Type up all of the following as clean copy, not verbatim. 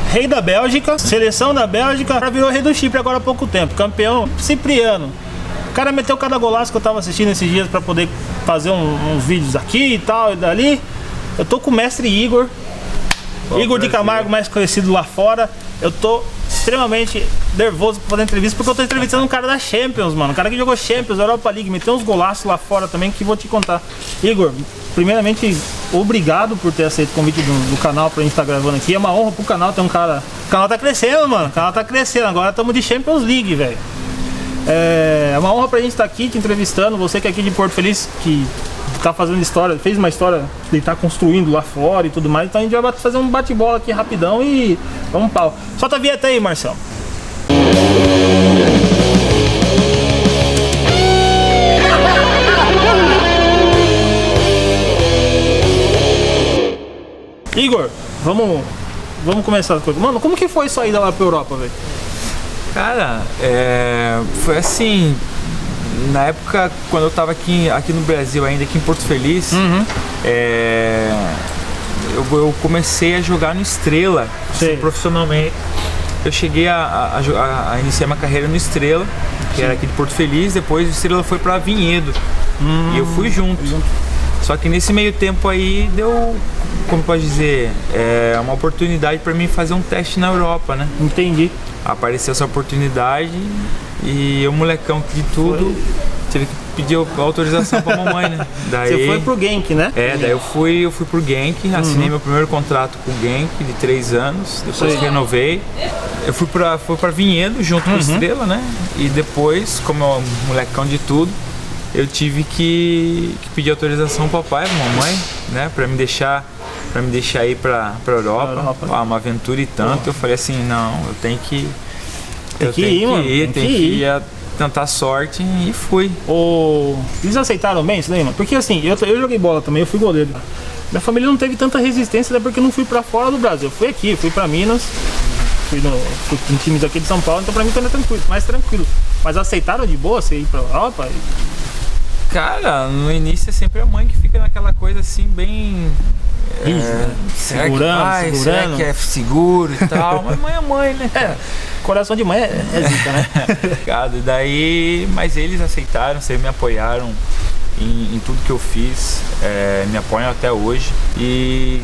rei da Bélgica, seleção da Bélgica, já virou rei do Chipre agora há pouco tempo, campeão Cipriano. O cara meteu cada golaço que eu tava assistindo esses dias pra poder fazer uns vídeos aqui e tal e dali. Eu tô com o mestre Igor. Igor de Camargo, mais conhecido lá fora. Eu tô extremamente nervoso pra fazer entrevista, porque eu tô entrevistando um cara da Champions, mano. Um cara que jogou Champions, Europa League, meteu uns golaços lá fora também que vou te contar. Igor, primeiramente, obrigado por ter aceito o convite do canal pra gente estar gravando aqui. É uma honra pro canal ter um cara... O canal tá crescendo, mano. O canal tá crescendo. Agora estamos de Champions League, velho. É uma honra pra gente estar aqui te entrevistando. Você que é aqui de Porto Feliz, que tá fazendo história, fez uma história que ele tá construindo lá fora e tudo mais. Então a gente vai fazer um bate-bola aqui rapidão e vamos pau. Solta a vinheta aí, Marcelo. Igor, vamos começar as coisas. Mano, como que foi sua ida lá pra Europa, velho? Cara, foi assim, na época quando eu tava aqui no Brasil ainda, aqui em Porto Feliz, eu comecei a jogar no Estrela, assim, profissionalmente. Eu cheguei a iniciar minha carreira no Estrela, que era aqui de Porto Feliz, depois o Estrela foi pra Vinhedo, e eu fui junto. Só que nesse meio tempo aí deu, como pode dizer, uma oportunidade pra mim fazer um teste na Europa, né? Entendi. Apareceu essa oportunidade e eu, molecão de tudo, tive que pedir autorização pra mamãe, né? Daí, você foi pro Genk, né? Daí eu fui pro Genk, assinei meu primeiro contrato com o Genk de 3 anos, depois renovei. Eu fui pra Vinhedo junto com o Estrela, né? E depois, como eu, molecão de tudo, eu tive que pedir autorização ao papai e à mamãe, né? Pra me deixar ir pra Europa. Uma aventura e tanto. Eu falei assim, não, eu tenho que ir, tentar sorte, e fui. Eles aceitaram bem isso daí, mano? Porque assim, eu joguei bola também, eu fui goleiro. Minha família não teve tanta resistência, até porque eu não fui pra fora do Brasil. Eu fui aqui, fui pra Minas, fui em times aqui de São Paulo, então pra mim foi mais tranquilo. Mas aceitaram de boa você ir pra Europa? Cara, no início é sempre a mãe que fica naquela coisa assim, bem... segurando. Será que é seguro e tal? Mas mãe é mãe, né, cara? Coração de mãe é zica, né? Mas eles aceitaram, sempre me apoiaram em tudo que eu fiz, me apoiam até hoje. E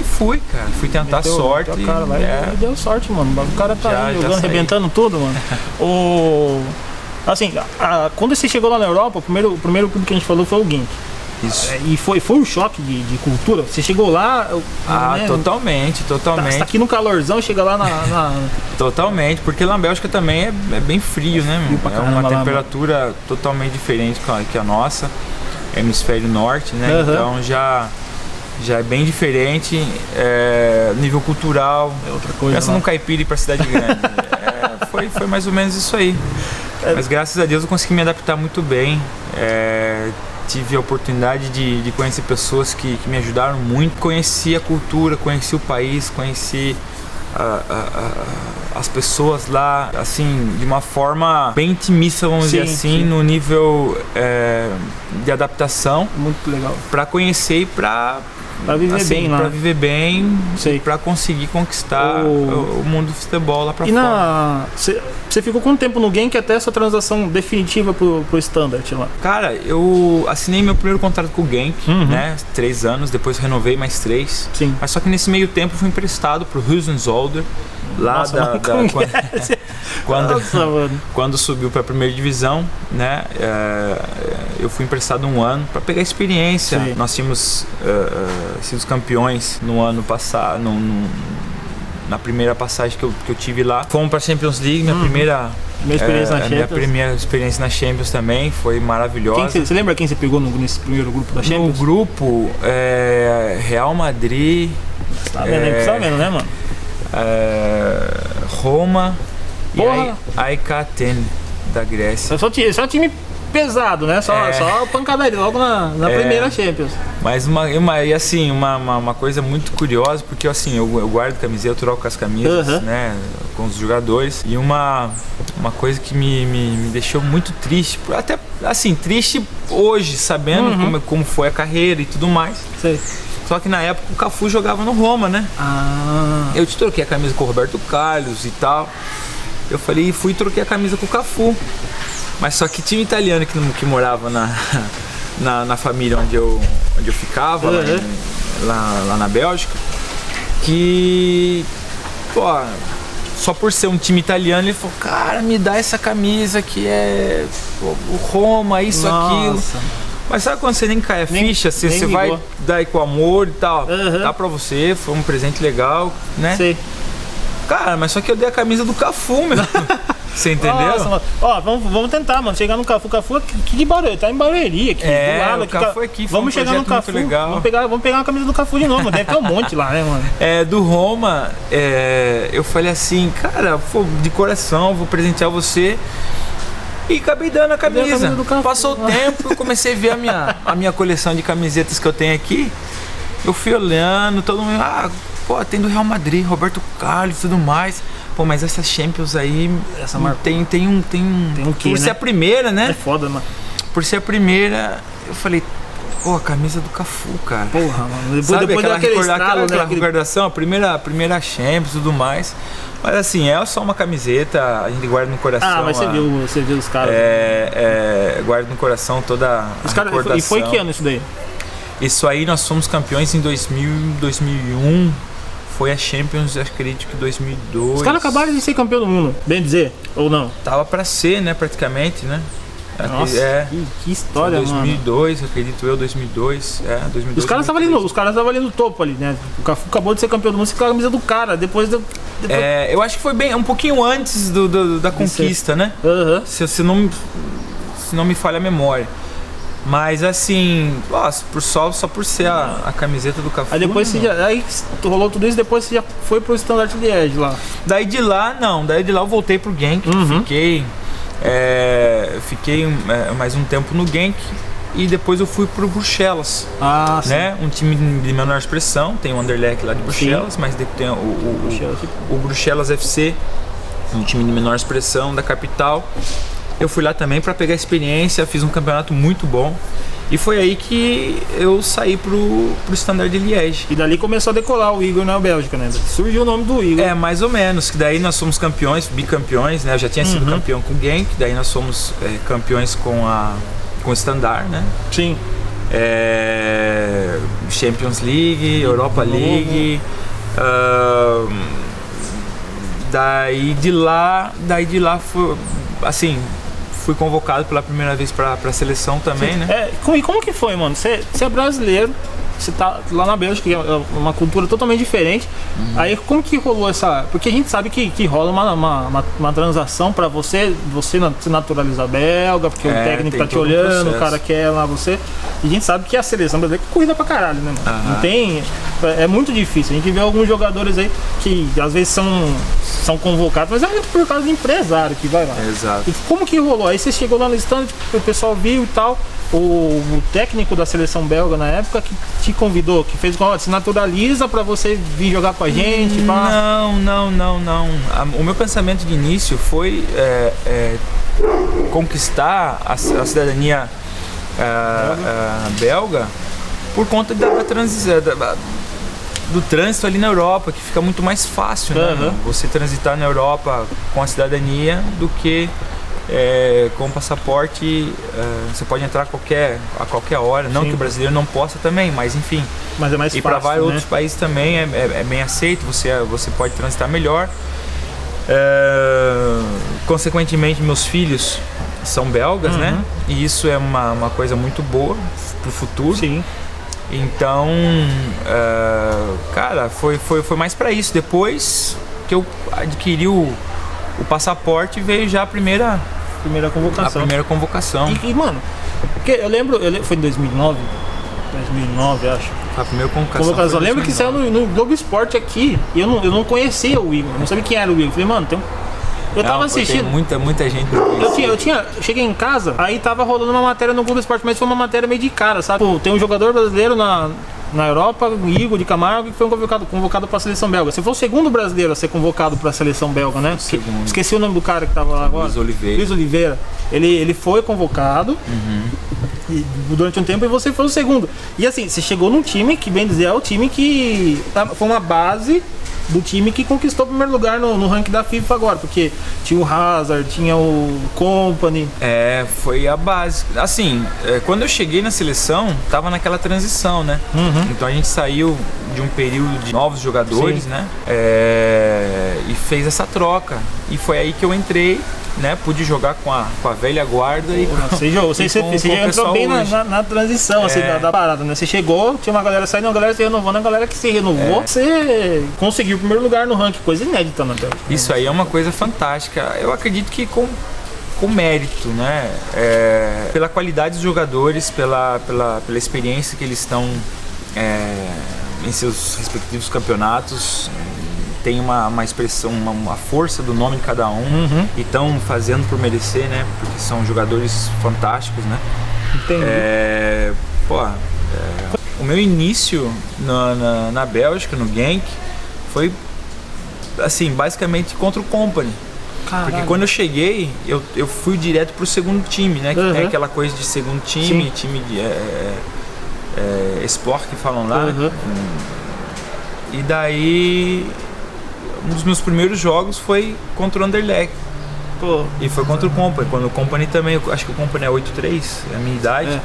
fui, cara, fui tentar sorte. Cara lá e deu sorte, mano. O cara tá aí jogando, arrebentando tudo, mano. Assim, quando você chegou lá na Europa, o primeiro clube que a gente falou foi o Genk. Isso. E foi um choque de cultura? Você chegou lá... né? Totalmente. Você tá aqui no calorzão, chega lá na... Totalmente, porque lá na Bélgica também é bem frio, né? É uma temperatura totalmente diferente que a nossa, hemisfério norte, né? Então já é bem diferente, nível cultural. É outra coisa. Pensa num caipira ir pra cidade grande. Foi mais ou menos isso aí. Mas graças a Deus eu consegui me adaptar muito bem. Tive a oportunidade de conhecer pessoas que me ajudaram muito. Conheci a cultura, conheci o país, conheci as pessoas lá, assim, de uma forma bem intimista, vamos dizer assim, no nível de adaptação. Muito legal. Para conhecer e para viver bem lá. Para viver bem, para conseguir conquistar o mundo do futebol lá para fora. Você ficou quanto tempo no Genk até essa transação definitiva pro Standard lá? Cara, eu assinei meu primeiro contrato com o Genk, né? 3 anos, depois renovei mais 3. Sim. Mas só que nesse meio tempo eu fui emprestado pro Huizenzollder, lá quando subiu para a primeira divisão, né? Eu fui emprestado 1 ano para pegar experiência. Sim. Nós tínhamos sido campeões no ano passado, na primeira passagem que eu tive lá. Fomos para a Champions League, minha primeira experiência na Champions. Minha primeira experiência na Champions também foi maravilhosa. Você lembra quem você pegou nesse primeiro grupo da Champions? No grupo, Real Madrid. Tá vendo, né, mano? Roma e AEK Athene da Grécia. Só time pesado, né? Só pancadaria logo na primeira Champions. Mas uma coisa muito curiosa, porque assim, eu guardo camiseta, eu troco as camisas, né, com os jogadores. E uma coisa que me deixou muito triste, até assim, triste hoje, sabendo como foi a carreira e tudo mais. Sei. Só que na época o Cafu jogava no Roma, né? Eu te troquei a camisa com o Roberto Carlos e tal. Eu falei, fui e troquei a camisa com o Cafu. Mas só que tinha um italiano que morava na família onde eu ficava, lá na Bélgica, que, pô, só por ser um time italiano, ele falou, cara, me dá essa camisa que é o Roma, isso, aquilo. Mas sabe quando você nem cai a ficha, você vai dar aí com amor e tal, dá pra você, foi um presente legal, né? Sei. Cara, mas só que eu dei a camisa do Cafu, meu. Você entendeu? Nossa, ó, vamos tentar, mano. Chegar no Cafu. Cafu aqui de Barueri, tá em Barueri aqui. Do lado, o Cafu aqui. Vamos chegar no Cafu. Vamos pegar uma camisa do Cafu de novo. Deve ter um monte lá, né, mano? Do Roma, eu falei assim, cara, pô, de coração, vou presentear você. E acabei dando a camisa. Passou o tempo, eu comecei a ver a minha coleção de camisetas que eu tenho aqui. Eu fui olhando, todo mundo, pô, tem do Real Madrid, Roberto Carlos e tudo mais. Pô, mas essa Champions aí, tem um quê, por ser a primeira, né? É foda, mano. Por ser a primeira, eu falei, pô, a camisa do Cafu, cara. Porra, mano. Sabe Depois aquela recordação, a primeira Champions e tudo mais. Mas assim, é só uma camiseta, a gente guarda no coração. Mas você viu os caras. Guarda no coração toda os cara, recordação. E foi que ano isso daí? Isso aí nós fomos campeões em 2000, 2001. Foi a Champions, acredito que 2002. Os caras acabaram de ser campeão do mundo, bem dizer, ou não? Tava pra ser, né, praticamente, né? Nossa, que história, 2002, mano. Acredito eu, 2002. 2002. Os caras estavam ali no topo ali, né? O Cafu acabou de ser campeão do mundo, você com a camisa do cara, depois... eu acho que foi um pouquinho antes da conquista, né? Se não me falha a memória. Mas assim, só por ser a camiseta do Cafu. Aí depois aí rolou tudo isso, depois você já foi pro Standard Liège lá. Daí de lá eu voltei pro Genk, fiquei mais um tempo no Genk e depois eu fui pro Bruxelas, né? Um time de menor expressão, tem o Anderlecht lá de Bruxelas, mas tem o Bruxelas FC, um time de menor expressão da capital. Eu fui lá também para pegar experiência, fiz um campeonato muito bom. E foi aí que eu saí pro Standard Liège. E dali começou a decolar o Igor na Bélgica, né? Surgiu o nome do Igor. Mais ou menos. Que daí nós somos campeões, bicampeões, né? Eu já tinha sido campeão com o Genk, daí nós somos campeões com o Standard, né? Sim. Champions League, Europa League. Daí de lá foi, assim, fui convocado pela primeira vez para a seleção também, né? E como que foi, mano? Você é brasileiro, você tá lá na Bélgica, que é uma cultura totalmente diferente. Aí como que rolou essa... Porque a gente sabe que rola uma transação para você se naturalizar belga, porque o técnico tá te olhando, o cara quer lá você. E a gente sabe que a seleção brasileira é corrida pra caralho, né, mano? Não tem... É muito difícil. A gente vê alguns jogadores aí que às vezes são convocados, mas é muito por causa do empresário que vai lá. Exato. E como que rolou? Aí você chegou lá no stand, o pessoal viu e tal. O técnico da seleção belga na época que te convidou, que fez se naturaliza pra você vir jogar com a gente? Não. O meu pensamento de início foi conquistar a cidadania belga por conta da transição. Do trânsito ali na Europa, que fica muito mais fácil, né? Você transitar na Europa com a cidadania do que com o passaporte. Você pode entrar a qualquer hora. Não que o brasileiro não possa também, mas enfim. Mas é mais fácil, para vários né? outros países também é bem aceito, você pode transitar melhor. Consequentemente, meus filhos são belgas, né? E isso é uma coisa muito boa pro futuro. Sim. Então, cara, foi mais para isso. Depois que eu adquiri o passaporte, veio já a primeira convocação. E mano, porque eu lembro, foi em 2009, acho. A primeira convocação. Eu lembro que saiu no Globo Esporte aqui e eu não conhecia o Igor, não sabia quem era o Igor. Falei, mano, eu tava assistindo. Muita gente. Eu cheguei em casa, aí tava rolando uma matéria no Globo Esporte, mas foi uma matéria meio de cara, sabe? Pô, tem um jogador brasileiro na Europa, Igor de Camargo, que foi convocado para a seleção belga. Você foi o segundo brasileiro a ser convocado para a seleção belga, né? Esqueci o nome do cara que tava lá agora. Luiz Oliveira. Ele foi convocado. durante um tempo e você foi o segundo. E assim, você chegou num time que, bem dizer, é o time que foi uma base do time que conquistou o primeiro lugar no ranking da FIFA agora, porque tinha o Hazard, tinha o Kompany. Foi a base. Assim, quando eu cheguei na seleção, tava naquela transição, né? Então a gente saiu de um período de novos jogadores, né? E fez essa troca. E foi aí que eu entrei, né? Pude jogar com a velha guarda e você já entrou bem na transição assim, da parada, né? Você chegou, tinha uma galera saindo, uma galera se renovando, a galera que se renovou, você conseguiu o primeiro lugar no ranking, coisa inédita na Bélgica. Isso aí é uma coisa fantástica. Eu acredito que com mérito, né? Pela qualidade dos jogadores, pela experiência que eles estão em seus respectivos campeonatos. Tem uma expressão, uma força do nome de cada um e estão fazendo por merecer, né? Porque são jogadores fantásticos, né? Entendi. O meu início na Bélgica, no Genk, foi assim, basicamente contra o Kompany. Caralho. Porque quando eu cheguei, eu fui direto pro segundo time, né? Que tem aquela coisa de segundo time, time de Sport que falam lá. E daí um dos meus primeiros jogos foi contra o Anderlecht. E foi contra o Kompany. Quando o Kompany também, acho que o Kompany é 8-3, é a minha idade.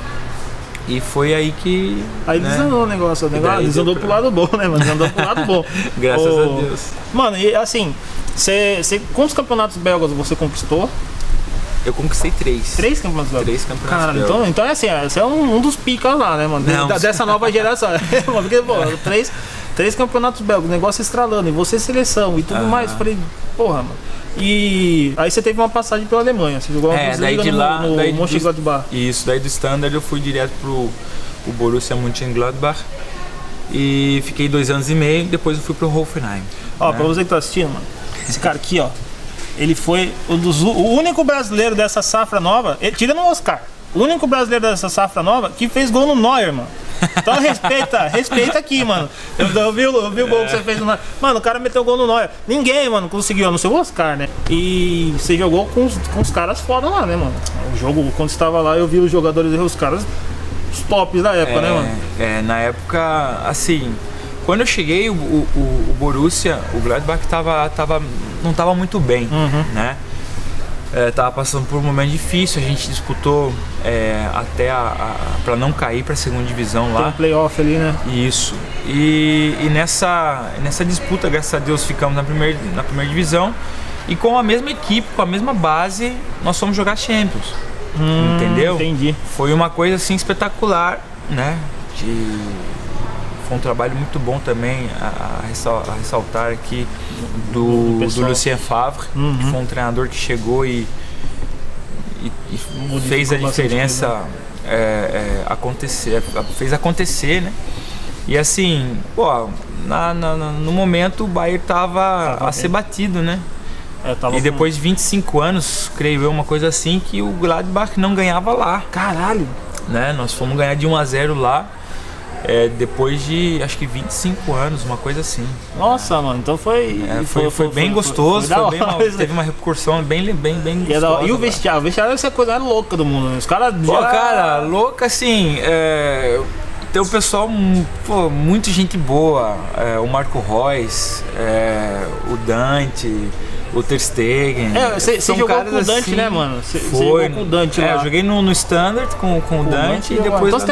E foi aí que... Aí desandou o negócio, desandou pro lado bom, né, mano? Desandou pro lado bom. Graças a Deus. Mano, e assim, quantos campeonatos belgas você conquistou? Eu conquistei 3. 3 campeonatos belgas? 3 campeonatos belgas. Então é assim, você é um dos picas lá, né, mano? Dessa nova geração. Porque, pô, 3 campeonatos belgas, negócio estralando, e você seleção e tudo mais. Falei, porra, mano. E aí você teve uma passagem pela Alemanha, você jogou uma daí de lá, no Mönchengladbach. Isso, daí do Standard eu fui direto pro Borussia Mönchengladbach e fiquei 2 anos e meio, depois eu fui pro Hoffenheim. Ó, pra você que tá assistindo, mano, esse cara aqui, ó, ele foi o único brasileiro dessa safra nova, tirando o Oscar, o único brasileiro dessa safra nova que fez gol no Neuer, mano. Então respeita aqui, mano. Eu vi o gol que você fez no Neuer. Mano, o cara meteu o gol no Neuer. Ninguém, mano, conseguiu, a não ser o Oscar, né? E você jogou com os caras foda lá, né, mano? O jogo, quando você tava lá, eu vi os jogadores e os caras, os tops da época, né, mano? Na época, assim, quando eu cheguei, o Borussia, o Gladbach não tava muito bem, né? Tava passando por um momento difícil, a gente disputou até para não cair para a segunda divisão lá. Tem um playoff ali, né? Isso. E nessa disputa, graças a Deus, ficamos na primeira divisão e com a mesma equipe, com a mesma base, nós fomos jogar Champions. Entendeu? Entendi. Foi uma coisa assim espetacular, né? Foi um trabalho muito bom também a ressaltar aqui do Lucien Favre, que foi um treinador que chegou e fez a diferença acontecer, fez acontecer, né? E assim, pô, no momento o Bayern tava a ser batido, né? E depois de 25 anos, creio eu, uma coisa assim, que o Gladbach não ganhava lá. Caralho! Né? Nós fomos ganhar de 1-0 lá. Depois de, acho que 25 anos, uma coisa assim. Nossa, mano, então foi bem gostoso, teve uma repercussão bem gostosa. E o vestiário deve ser a coisa mais louca do mundo, né? Os caras cara, louca assim, tem o pessoal, muito gente boa, o Marco Reus, o Dante, o Ter Stegen. Você jogou com o Dante, assim, né, mano? Você jogou com o Dante lá. Eu joguei no Standard com o Dante e depois... Então você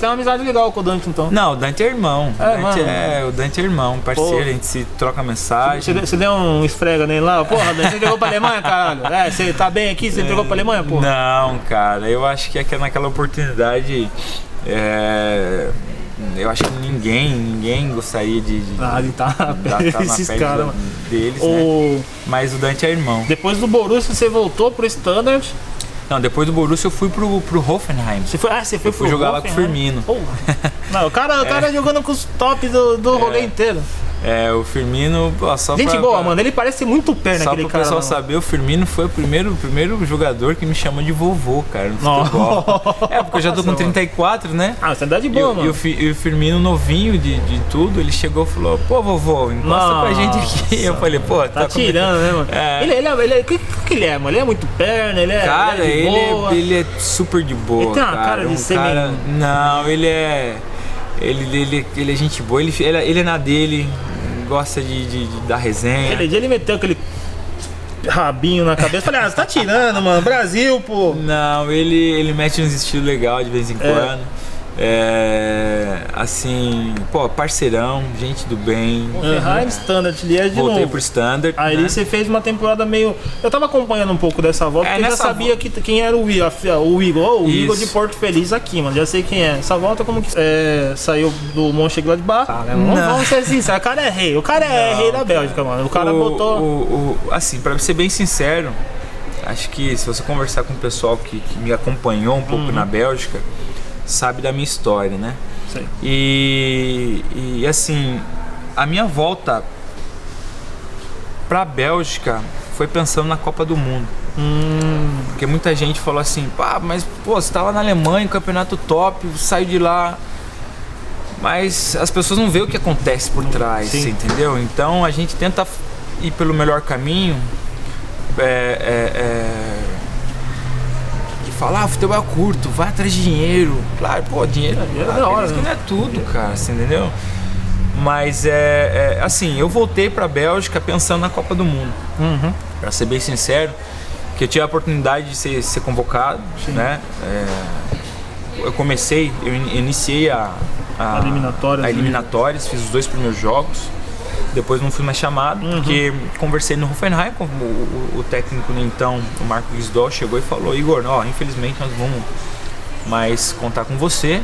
tem uma amizade legal com o Dante, então. Não, o Dante é irmão. O Dante é irmão, parceiro, a gente se troca mensagem. Você deu um esfrega nele lá? Porra, Dante, você jogou pra Alemanha, caralho? Você tá bem aqui? Você jogou pra Alemanha, porra? Não, cara, eu acho que naquela oportunidade... eu acho que ninguém gostaria de estar na pele deles, né? Mas o Dante é irmão. Depois do Borussia você voltou pro Standard? Não, depois do Borussia eu fui pro Hoffenheim. Você foi fui jogar lá com o Firmino. Não, o cara jogando com os tops do rolê inteiro. O Firmino, só gente boa, mano, ele parece muito perna aquele cara. Só pro pessoal saber, o Firmino foi o primeiro jogador que me chamou de vovô, cara, no futebol. Porque eu já tô com 34, né? Você é idade boa, mano. E o Firmino novinho de tudo, ele chegou e falou, pô, vovô, encosta pra gente aqui. Eu falei, pô, tá tirando, né, mano? O que ele é, mano? Ele é muito perna, ele é. Cara, ele é de boa. Ele é super de boa. Ele tem uma cara de ser meio... Não, ele é. Ele é gente boa, ele é na dele, gosta de dar resenha. Aquele dia ele meteu aquele rabinho na cabeça, falei, você tá tirando, mano, Brasil, pô. Não, ele mete uns estilos legais de vez em quando. Assim, pô, parceirão, gente do bem. Ferrari Standard, de voltei novo. pro Standard. Aí né? você fez uma temporada meio... Eu tava acompanhando um pouco dessa volta, porque eu já sabia quem era o Igor. O Igor de Porto Feliz aqui, mano. Já sei quem é. Essa volta como que saiu do Mönchengladbach. Vamos ser sinceros, o cara é rei. O cara é rei da Bélgica, mano. O cara botou... Assim, pra ser bem sincero, acho que se você conversar com o pessoal que me acompanhou um pouco na Bélgica, sabe da minha história, né? Sim. E assim, a minha volta pra Bélgica foi pensando na Copa do Mundo. Porque muita gente falou assim, mas você tava na Alemanha, campeonato top, saiu de lá. Mas as pessoas não veem o que acontece por trás, você entendeu? Então a gente tenta ir pelo melhor caminho. Falar, futebol é curto, vai atrás de dinheiro. Claro, dinheiro é hora, que não é tudo, cara, você entendeu? Mas assim, eu voltei pra Bélgica pensando na Copa do Mundo. Pra ser bem sincero, que eu tive a oportunidade de ser convocado, né? Eu iniciei a eliminatórias, fiz os 2 primeiros jogos. Depois não fui mais chamado, porque conversei no Hoffenheim com o técnico, então, o Marco Gisdol, chegou e falou, Igor, infelizmente nós vamos mais contar com você.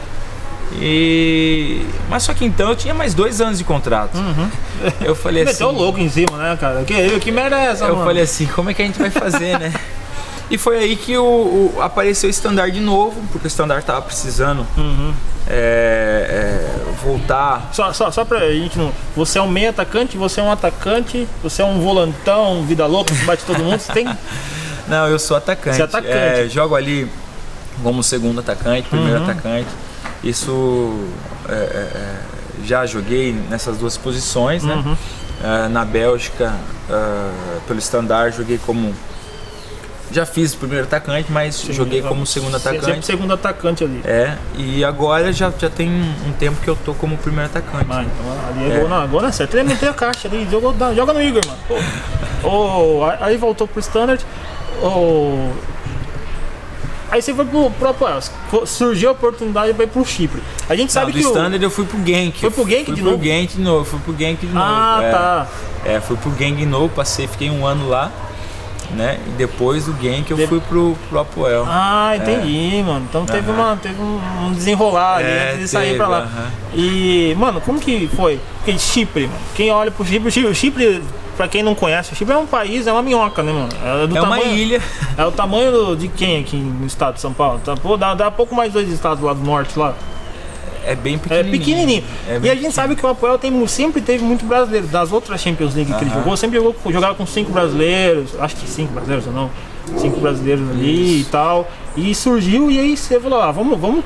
Mas só que então eu tinha mais 2 anos de contrato. Eu falei assim... Meteu o louco em cima, né, cara? Que merda é essa, mano? Eu falei assim, como é que a gente vai fazer, né? E foi aí que apareceu o Standard de novo, porque o Standard tava precisando voltar. Só pra gente não... Você é um meio atacante, você é um atacante, você é um volantão, vida louca, que bate todo mundo, você tem... Não, eu sou atacante. Você é atacante. Jogo ali como segundo atacante, primeiro atacante. Isso já joguei nessas 2 posições, né? Na Bélgica, pelo Standard, joguei como... Já fiz o primeiro atacante, mas joguei como segundo atacante. Sempre segundo atacante ali. E agora já tem um tempo que eu tô como primeiro atacante. Então ali é gol na certa. Ele meteu a caixa ali, joga no Igor, mano. Aí voltou pro Standard. Aí você foi pro Apoel. Surgiu a oportunidade para ir pro Chipre. A gente sabe que do Standard eu fui pro Genk. Foi pro Genk de novo? Fui pro Genk de novo. Tá. Fui pro Genk de novo, fiquei 1 ano lá. Né? E depois do Genk eu fui pro Apoel. Entendi, mano. Então teve um desenrolar ali antes de sair pra lá. E, mano, como que foi? Porque Chipre, mano. Quem olha pro Chipre, pra quem não conhece, o Chipre é um país, é uma minhoca, né, mano? Uma ilha. É o tamanho de quem aqui no estado de São Paulo? Dá pouco mais 2 estados lá do norte lá. É bem pequenininho. E a gente sabe que o Apoel sempre teve muito brasileiro. Das outras Champions League que ele jogou, sempre jogava com 5 brasileiros. Acho que 5 brasileiros ou não. 5 brasileiros ali e tal. E surgiu e aí você falou, vamos.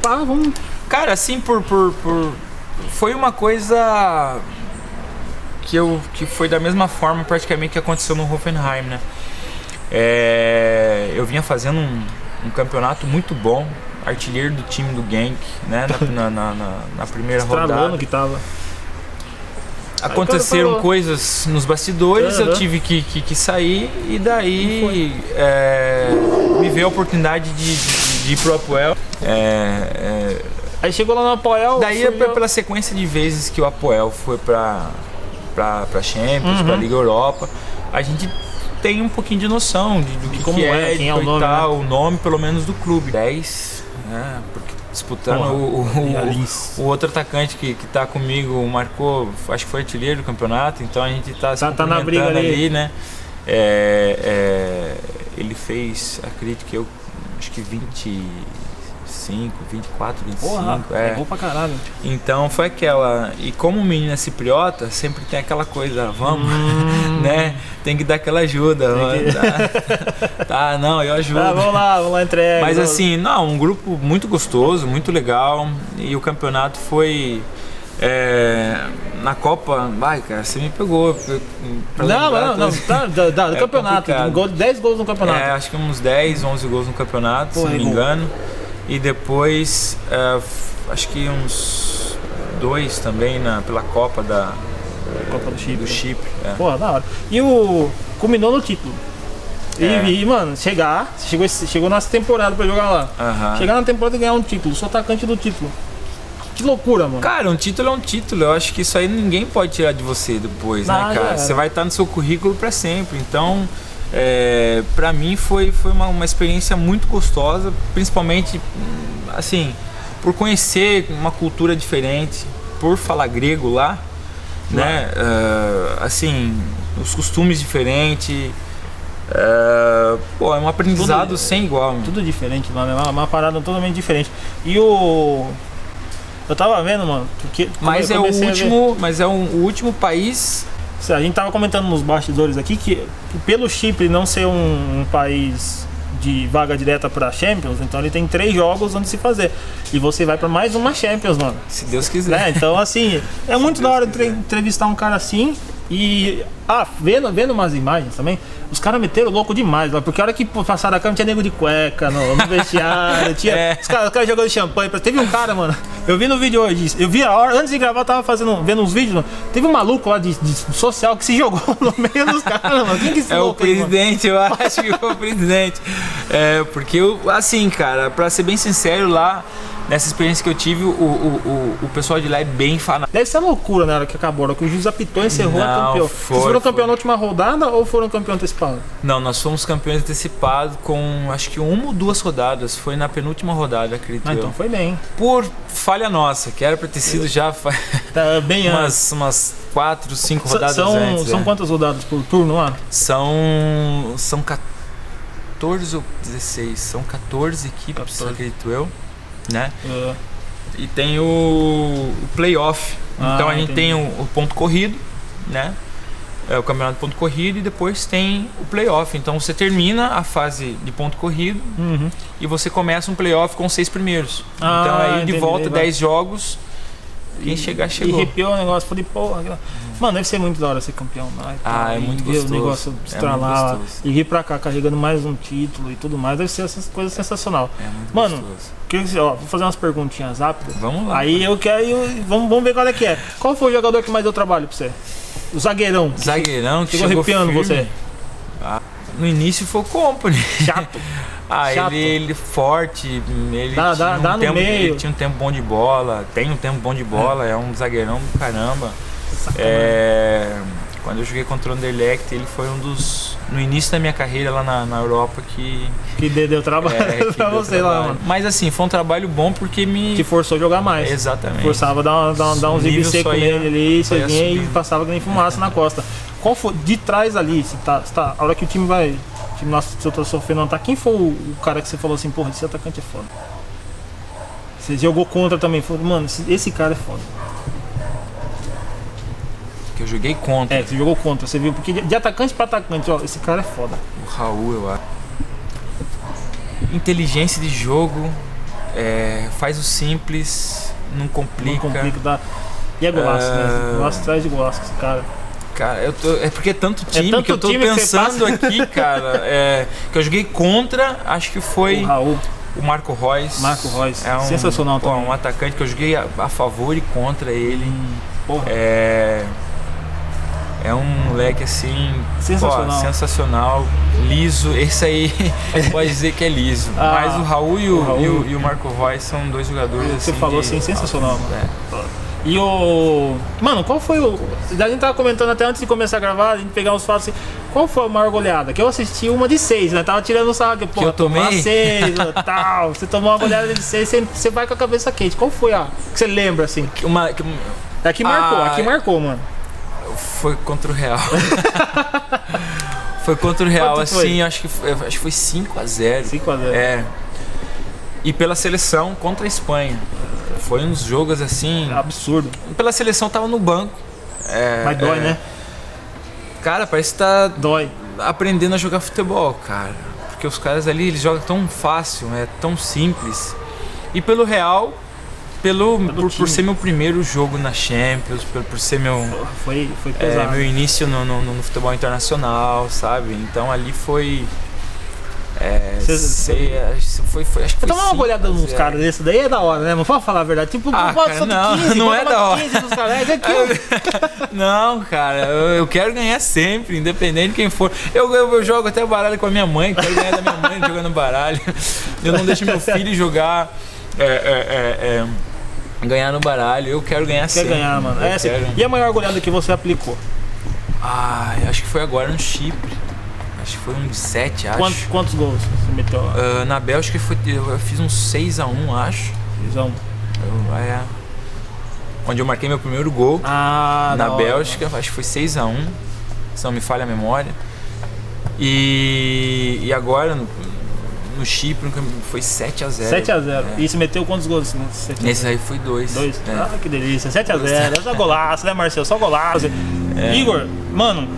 Cara, assim, foi uma coisa que foi da mesma forma praticamente que aconteceu no Hoffenheim, né? Eu vinha fazendo um campeonato muito bom. Artilheiro do time do Genk, né? Na primeira rodada. Que tava. Aconteceram coisas nos bastidores, eu tive que sair e daí me veio a oportunidade de ir pro Apoel. Aí chegou lá no Apoel. Daí pela sequência de vezes que o Apoel foi pra Champions, pra Liga Europa, a gente tem um pouquinho de noção do que é, quem é o nome, né? O nome pelo menos do clube. 10. Porque disputando o outro atacante que tá comigo marcou, acho que foi artilheiro do campeonato, então a gente tá se na briga ali, né? Ele fez, acredito que acho que 25, 24, 25. Porra, é bom pra caralho. Então foi aquela. E como o menino é cipriota, sempre tem aquela coisa, vamos, né? Tem que dar aquela ajuda. Tá, não, eu ajudo. Vamos lá, entrega. Mas assim, não, um grupo muito gostoso, muito legal. E o campeonato foi. Na Copa, vai, cara, você me pegou. Não, tá, do campeonato. 10 gols no campeonato. Acho que uns 10, 11 gols no campeonato, se não me engano. E depois, acho que uns 2 também pela Copa Copa do Chipre. Porra, da hora. E culminou no título. E, mano, chegou nessa temporada pra jogar lá. Chegar na temporada e ganhar um título, sou atacante do título. Que loucura, mano. Cara, um título é um título. Eu acho que isso aí ninguém pode tirar de você depois, né, cara? Você vai estar no seu currículo pra sempre. Então, pra mim foi uma experiência muito gostosa, principalmente, assim, por conhecer uma cultura diferente, por falar grego lá, né? Assim, os costumes diferentes. É um aprendizado sem igual. Tudo diferente, mano. É uma parada totalmente diferente. E eu tava vendo, mano, porque mas é o último país. A gente tava comentando nos bastidores aqui que pelo Chipre não ser um país de vaga direta pra Champions, então ele tem 3 jogos onde se fazer. E você vai pra mais uma Champions, mano. Se Deus quiser. Então, assim, é muito da hora entrevistar um cara assim. E vendo umas imagens também, os caras meteram louco demais lá, porque a hora que passaram a câmera tinha nego de cueca no vestiário, tinha os caras jogando champanhe. Teve um cara, mano, eu vi no vídeo hoje, eu vi a hora, antes de gravar, eu tava vendo uns vídeos, mano, teve um maluco lá de social que se jogou no meio dos caras, mano. Quem que se o presidente, aí, eu acho que foi o presidente. Porque assim, cara, pra ser bem sincero, lá nessa experiência que eu tive, o pessoal de lá é bem fanático. Deve ser loucura na hora que acabou, na hora que o juiz apitou, encerrou, é campeão. Vocês foram campeão na última rodada ou foram campeão antecipado? Não, nós fomos campeões antecipados com acho que 1 ou 2 rodadas. Foi na penúltima rodada, acredito eu. Então foi bem. Por falha nossa, que era pra ter sido já tá bem umas 4, 5 rodadas antes. São quantas rodadas por turno lá? São 14 ou 16. São 14 equipes, acredito eu. Né? E tem o playoff. Então a gente tem o ponto corrido, né? O campeonato de ponto corrido, e depois tem o playoff. Então você termina a fase de ponto corrido e você começa um playoff com 6 primeiros. Então aí de volta 10 jogos. Quem chegar, chegou. E arrepiou o negócio, falei, porra. Mano, deve ser muito da hora ser campeão. É muito gostoso. O negócio estralar e vir pra cá carregando mais um título e tudo mais, deve ser essas coisas sensacional. Mano, vou fazer umas perguntinhas rápidas. Vamos lá. Aí eu quero. Vamos ver qual é que é. Qual foi o jogador que mais deu trabalho pra você? O zagueirão. Zagueirão que chegou arrepiando firme. você. No início foi o Company. Chato. Ele forte, ele tinha um tempo bom de bola, tem um tempo bom de bola, é um zagueirão do caramba. Quando eu joguei contra o Anderlecht, ele foi um dos, no início da minha carreira lá na Europa, que deu trabalho pra você lá, mano. Mas assim, foi um trabalho bom porque te forçou a jogar mais. Exatamente. Forçava a dar uns zigue seco nele ali, você vinha e passava que nem fumaça na costa. Qual foi, de trás ali, a hora que o time vai... Nossa, se eu tô sofrendo, tá? Quem foi o cara que você falou assim, porra, esse atacante é foda? Você jogou contra também, falou, mano, esse cara é foda. Que eu joguei contra. Você jogou contra, você viu, porque de atacante pra atacante, ó, esse cara é foda. O Raul, eu acho. Inteligência de jogo, faz o simples, não complica. E é golaço, né? Golaço atrás de golaço, esse cara. Cara, é porque é tanto time que eu tô pensando aqui, cara. Que eu joguei contra, acho que foi o Raul. O Marco Reus. Sensacional também. Um atacante que eu joguei a favor e contra ele. É um moleque assim. Sensacional. Liso. Esse aí pode dizer que é liso. Mas o Raul e o Marco Reus são 2 jogadores assim. Você falou assim, sensacional. E mano, qual foi a gente tava comentando até antes de começar a gravar, a gente pegar os fatos assim, qual foi a maior goleada? Que eu assisti uma de 6, né? Tava tirando o sarro, que eu tomei 6, tal. Você tomou uma goleada de 6, você vai com a cabeça quente. Qual foi a que você lembra assim? Aqui marcou, mano. Foi contra o Real. Foi contra o Real, assim, acho que foi 5-0. 5-0. e pela seleção contra a Espanha. Foi uns jogos assim... absurdo. Pela seleção tava no banco. Mas dói, né? Cara, parece que tá dói. Aprendendo a jogar futebol, cara. Porque os caras ali, eles jogam tão fácil, é tão simples. E pelo Real, por ser meu primeiro jogo na Champions, por ser meu... Foi pesado. Meu início no futebol internacional, sabe? Então ali foi... acho que foi tomar uma olhada nos caras desse daí é da hora, né? Não pode falar a verdade. Tipo, cara, não é da hora. 15 dos caras, não, cara, eu quero ganhar sempre, independente de quem for. Eu jogo até baralho com a minha mãe, quero ganhar da minha mãe jogando baralho. Eu não deixo meu filho jogar, ganhar no baralho. Eu quero ganhar sempre. Quer ganhar, mano. E a maior goleada que você aplicou? Acho que foi agora no Chipre. Acho que foi um 7, acho. Quantos gols você meteu lá? Na Bélgica eu fiz uns 6-1, acho. 6-1. Onde eu marquei meu primeiro gol. Na Bélgica, acho que foi 6-1, se não me falha a memória. E agora no Chipre foi 7-0. 7-0. E você meteu quantos gols? Nesse aí foi 2. 2? Que delícia. 7-0. É só golaço, né, Marcelo? Só golaço. Igor, mano,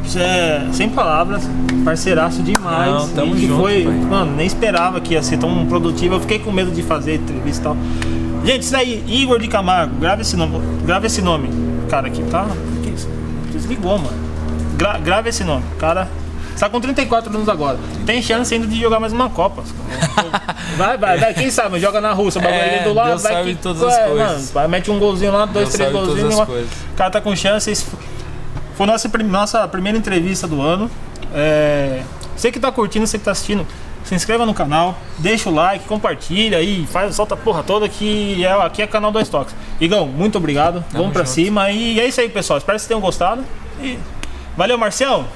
você é sem palavras, parceiraço demais. Não, tamo junto, pai. Mano, nem esperava que ia ser tão produtivo. Eu fiquei com medo de fazer entrevista e tal. Gente, isso aí, Igor de Camargo, grava esse nome. Cara, aqui tá. Que isso? Desligou, mano. Grava esse nome. Cara, tá com 34 anos agora. Tem chance ainda de jogar mais uma Copa. Vai. Quem sabe? Joga na Rússia, o bagulho ali do lado. Deus sabe todas as coisas. Mano, mete um golzinho lá, 2, 3 golzinhos. O cara tá com chances. Foi nossa primeira entrevista do ano. Você que tá curtindo, você que tá assistindo, se inscreva no canal, deixa o like, compartilha aí, solta a porra toda que aqui é canal 2 Toques. Igão, muito obrigado. Vamos pra cima. E é isso aí, pessoal. Espero que vocês tenham gostado. E valeu, Marcião.